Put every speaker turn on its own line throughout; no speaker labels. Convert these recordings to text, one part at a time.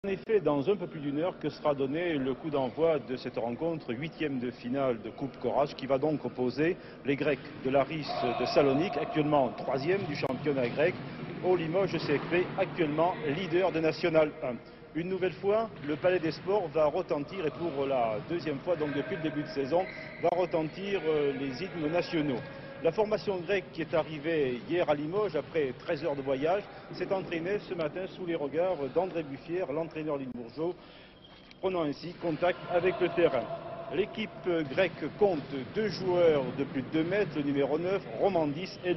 En effet, dans un peu plus d'une heure que sera donné le coup d'envoi de cette rencontre, 8e de finale de Coupe Courage, qui va donc opposer les Grecs de l'Aris de Salonique, actuellement 3e du championnat grec, au Limoges CFP, actuellement leader de National 1. Une nouvelle fois, le Palais des Sports va retentir, et pour la deuxième fois, donc depuis le début de saison, va retentir les hymnes nationaux. La formation grecque qui est arrivée hier à Limoges, après 13 heures de voyage, s'est entraînée ce matin sous les regards d'André Buffière, l'entraîneur limbourgeois, prenant ainsi contact avec le terrain. L'équipe grecque compte 2 joueurs de plus de 2 mètres, le numéro 9, Romandis, et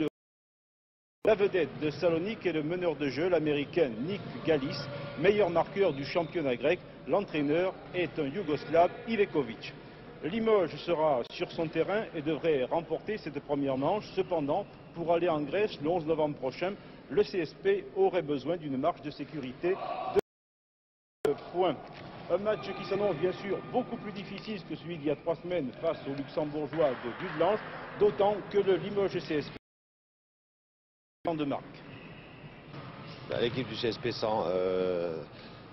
la vedette de Salonique est le meneur de jeu, l'américain Nick Galis, meilleur marqueur du championnat grec. L'entraîneur est un Yougoslave, Ivekovic. Limoges sera sur son terrain et devrait remporter cette première manche. Cependant, pour aller en Grèce le 11 novembre prochain, le CSP aurait besoin d'une marge de sécurité de points. Un match qui s'annonce bien sûr beaucoup plus difficile que celui d'il y a 3 semaines face aux Luxembourgeois de Dudelange, d'autant que le Limoges CSP de marque.
L'équipe du CSP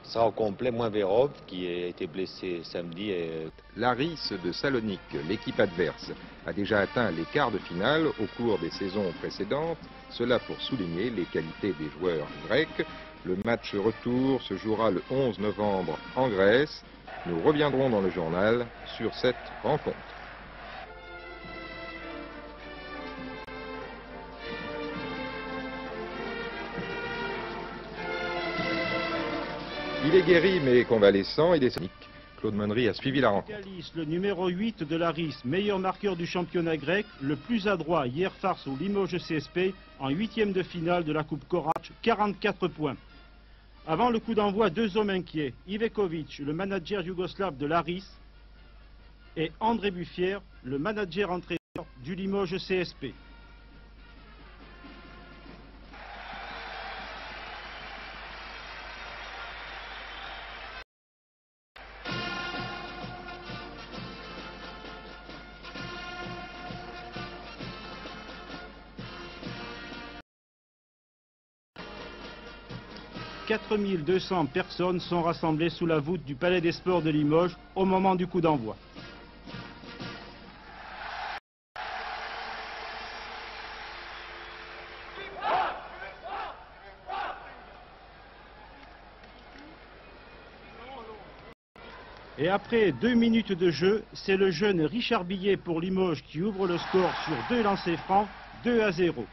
sera au complet, moins Vérov, qui a été blessé samedi.
L'Aris de Salonique, l'équipe adverse, a déjà atteint les quarts de finale au cours des saisons précédentes. Cela pour souligner les qualités des joueurs grecs. Le match retour se jouera le 11 novembre en Grèce. Nous reviendrons dans le journal sur cette rencontre. Il est guéri mais convalescent, il est sonique. Claude Monnery a suivi la rencontre.
Galis, le numéro 8 de l'Aris, meilleur marqueur du championnat grec, le plus adroit hier face au Limoges CSP en 8e de finale de la Coupe Courage, 44 points. Avant le coup d'envoi, 2 hommes inquiets, Ivekovic, le manager yougoslave de l'Aris, et André Buffière, le manager entraîneur du Limoges CSP. « 4200 personnes sont rassemblées sous la voûte du Palais des Sports de Limoges au moment du coup d'envoi. Et après 2 minutes de jeu, c'est le jeune Richard Billet pour Limoges qui ouvre le score sur 2 lancers francs, 2-0.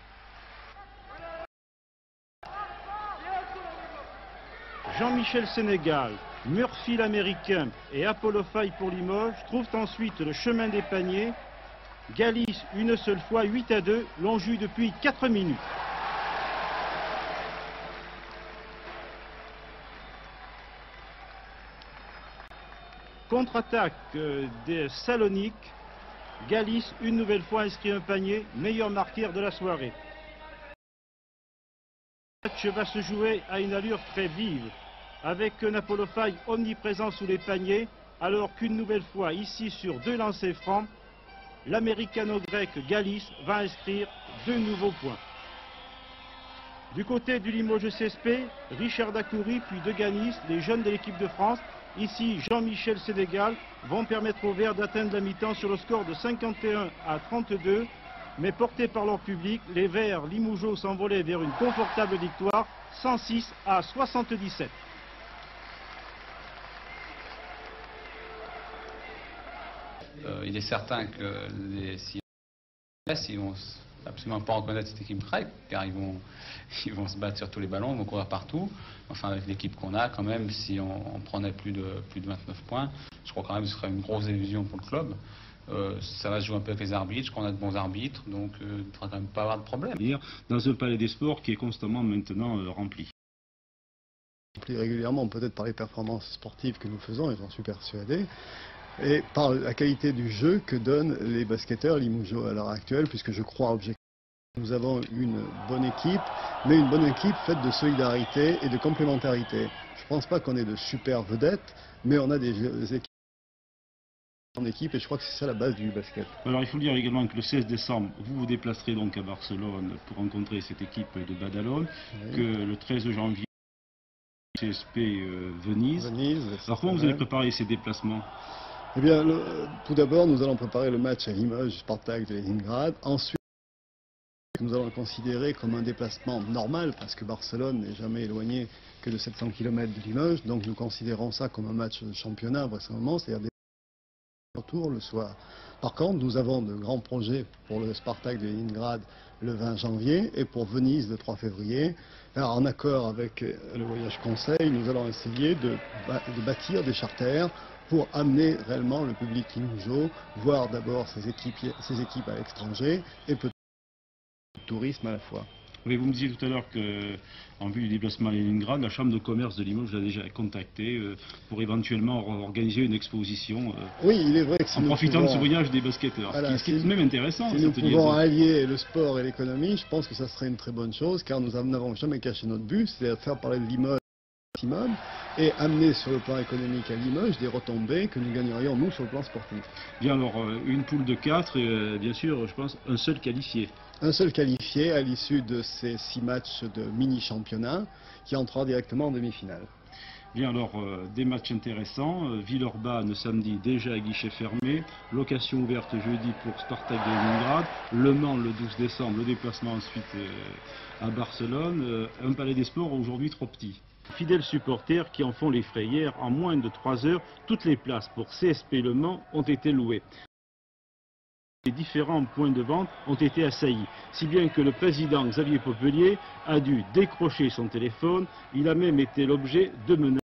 Jean-Michel Sénégal, Murphy l'Américain et Apollo Faye pour Limoges trouvent ensuite le chemin des paniers. Galis une seule fois, 8-2, l'ont joué depuis 4 minutes. Contre-attaque des Saloniques, Galis une nouvelle fois inscrit un panier, meilleur marqueur de la soirée. Le match va se jouer à une allure très vive, avec un Apollo Faye omniprésent sous les paniers, alors qu'une nouvelle fois, ici sur 2 lancers francs, l'américano-grec Galis va inscrire 2 nouveaux points. Du côté du Limoges CSP, Richard Dacoury puis De Ganis, les jeunes de l'équipe de France, ici Jean-Michel Sénégal, vont permettre aux Verts d'atteindre la mi-temps sur le score de 51-32. Mais portés par leur public, les Verts limougeaux s'envolaient vers une confortable victoire, 106-77.
Il est certain que ils vont absolument pas reconnaître cette équipe grecque, car ils vont se battre sur tous les ballons, ils vont courir partout. Enfin, avec l'équipe qu'on a, quand même, si on prenait plus de 29 points, je crois quand même que ce serait une grosse illusion pour le club. Ça va se jouer un peu avec les arbitres, je crois qu'on a de bons arbitres, donc il ne devrait quand même pas avoir de problème.
Dans un palais des sports qui est constamment maintenant rempli.
Rempli régulièrement, peut-être par les performances sportives que nous faisons, et j'en suis persuadé, et par la qualité du jeu que donnent les basketteurs limougeaux à l'heure actuelle, puisque je crois objectivement que nous avons une bonne équipe, mais une bonne équipe faite de solidarité et de complémentarité. Je ne pense pas qu'on ait de super vedettes, mais on a des équipes en équipe, et je crois que c'est ça la base du basket.
Alors il faut dire également que le 16 décembre, vous vous déplacerez donc à Barcelone pour rencontrer cette équipe de Badalone, oui. Que le 13 janvier, CSP Venise. Alors comment vous allez préparer ces déplacements?
Eh bien, tout d'abord, nous allons préparer le match à Limoges, Spartak de Leningrad. Ensuite, nous allons le considérer comme un déplacement normal, parce que Barcelone n'est jamais éloigné que de 700 km de Limoges. Donc nous considérons ça comme un match de championnat, vraisemblablement, c'est-à-dire des retours le soir. Par contre, nous avons de grands projets pour le Spartak de Leningrad le 20 janvier et pour Venise le 3 février. Alors, en accord avec le voyage conseil, nous allons essayer de bâtir des charters pour amener réellement le public limougeaud, voir d'abord ses équipes à l'étranger et peut-être le tourisme à la fois.
Oui, vous me disiez tout à l'heure qu'en vue du déplacement à Leningrad, la Chambre de commerce de Limoges l'a déjà contacté pour éventuellement organiser une exposition
oui, il est vrai que si
en profitant de ce voyage des basketteurs.
Voilà,
ce qui est même intéressant.
Si nous pouvons allier le sport et l'économie, je pense que ça serait une très bonne chose, car nous n'avons jamais caché notre but, c'est à faire parler de Limoges au maximum et amener sur le plan économique à Limoges des retombées que nous gagnerions nous sur le plan sportif.
Bien alors, une poule de 4 et bien sûr, je pense, un seul qualifié.
Un seul qualifié à l'issue de ces 6 matchs de mini-championnat qui entrera directement en demi-finale.
Bien alors, des matchs intéressants. Villeurbanne samedi déjà à guichet fermé. Location ouverte jeudi pour Spartak de Leningrad. Le Mans le 12 décembre, le déplacement ensuite à Barcelone. Un palais des sports aujourd'hui trop petit. Fidèles supporters qui en font les frais. Hier, en moins de 3 heures, toutes les places pour CSP Le Mans ont été louées. Les différents points de vente ont été assaillis, si bien que le président Xavier Popelier a dû décrocher son téléphone. Il a même été l'objet de menaces.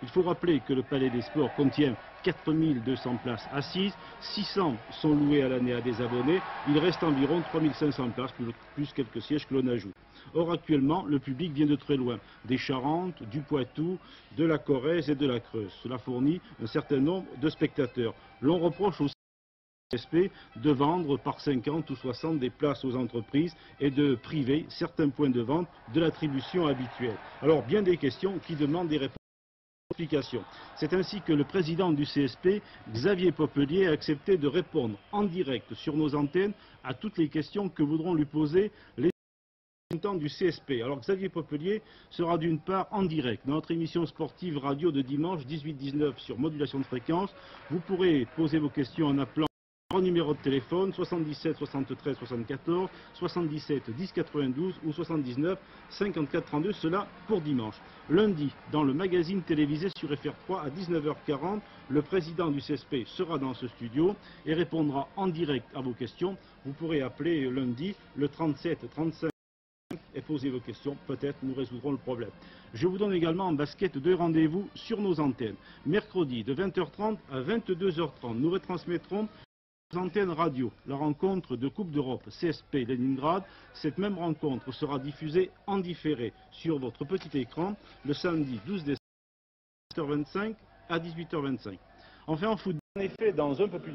Il faut rappeler que le Palais des Sports contient 4200 places assises, 600 sont louées à l'année à des abonnés, il reste environ 3500 places, plus quelques sièges que l'on ajoute. Or actuellement, le public vient de très loin, des Charentes, du Poitou, de la Corrèze et de la Creuse. Cela fournit un certain nombre de spectateurs. L'on reproche aussi CSP de vendre par 50 ou 60 des places aux entreprises et de priver certains points de vente de l'attribution habituelle. Alors bien des questions qui demandent des réponses. C'est ainsi que le président du CSP, Xavier Popelier, a accepté de répondre en direct sur nos antennes à toutes les questions que voudront lui poser les représentants du CSP. Alors Xavier Popelier sera d'une part en direct dans notre émission sportive radio de dimanche 18-19 sur modulation de fréquence. Vous pourrez poser vos questions en appelant en numéro de téléphone 77 73 74 77 10 92 ou 79 54 32, cela pour dimanche. Lundi, dans le magazine télévisé sur FR3 à 19h40, le président du CSP sera dans ce studio et répondra en direct à vos questions. Vous pourrez appeler lundi le 37 35 et poser vos questions, peut-être nous résoudrons le problème. Je vous donne également en basket 2 rendez-vous sur nos antennes. Mercredi de 20h30 à 22h30, nous retransmettrons antenne radio, la rencontre de Coupe d'Europe CSP Leningrad. Cette même rencontre sera diffusée en différé sur votre petit écran le samedi 12 décembre 18h25 à 18h25. Enfin en football, en effet, dans un peu plus d'une